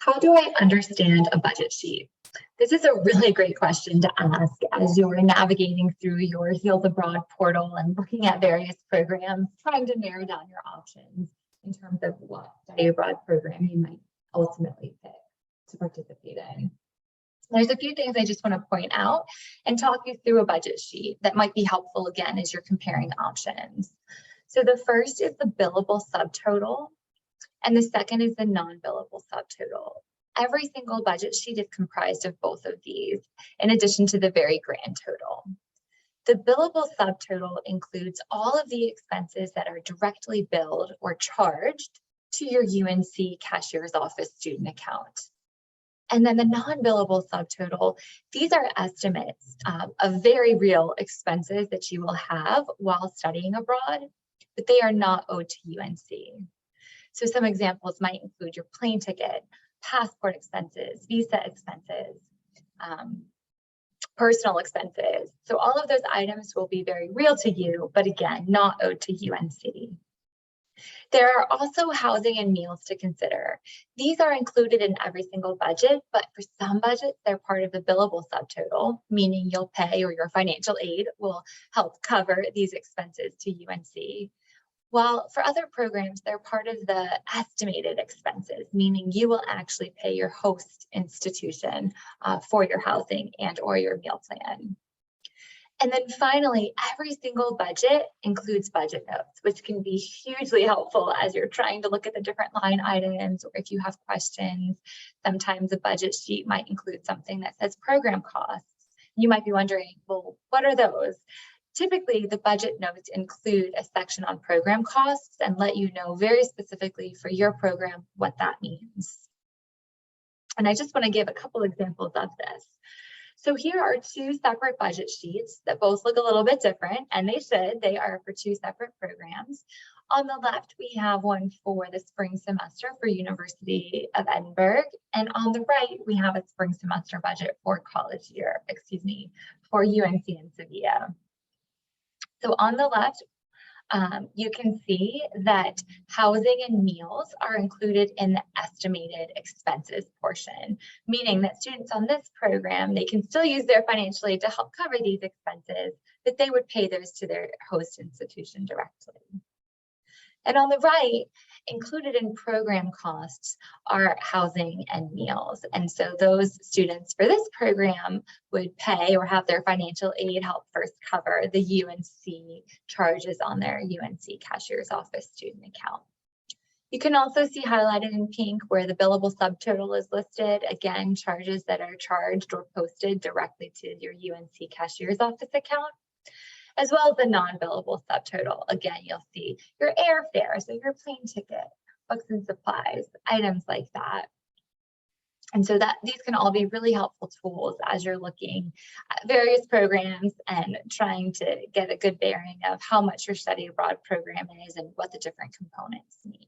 How do I understand a budget sheet? This is a really great question to ask as you're navigating through your Heels Abroad portal and looking at various programs, trying to narrow down your options in terms of what study abroad program you might ultimately pick to participate in. There's a few things I just want to point out and talk you through a budget sheet that might be helpful again as you're comparing options. So the first is the billable subtotal, and the second is the non-billable subtotal. Every single budget sheet is comprised of both of these, in addition to the very grand total. The billable subtotal includes all of the expenses that are directly billed or charged to your UNC cashier's office student account. And then the non-billable subtotal, these are estimates of very real expenses that you will have while studying abroad, but they are not owed to UNC. So some examples might include your plane ticket, passport expenses, visa expenses, personal expenses. So all of those items will be very real to you, but again, not owed to UNC. There are also housing and meals to consider. These are included in every single budget, but for some budgets, they're part of the billable subtotal, meaning you'll pay or your financial aid will help cover these expenses to UNC. While for other programs, they're part of the estimated expenses, meaning you will actually pay your host institution for your housing and or your meal plan. And then finally, every single budget includes budget notes, which can be hugely helpful as you're trying to look at the different line items, or if you have questions. Sometimes a budget sheet might include something that says program costs. You might be wondering, well, what are those? Typically, the budget notes include a section on program costs and let you know very specifically for your program what that means. And I just want to give a couple examples of this. So here are two separate budget sheets that both look a little bit different, and they should. They are for two separate programs. On the left, we have one for the spring semester for University of Edinburgh, and on the right, we have a spring semester budget for college year, for UNC in Sevilla. So on the left, you can see that housing and meals are included in the estimated expenses portion, meaning that students on this program, they can still use their financial aid to help cover these expenses, but they would pay those to their host institution directly. And on the right, included in program costs are housing and meals. And so those students for this program would pay or have their financial aid help first cover the UNC charges on their UNC cashier's office student account. You can also see highlighted in pink where the billable subtotal is listed. Again, charges that are charged or posted directly to your UNC cashier's office account, as well as the non-billable subtotal. Again, you'll see your airfare, so your plane ticket, books and supplies, items like that. And so these can all be really helpful tools as you're looking at various programs and trying to get a good bearing of how much your study abroad program is and what the different components mean.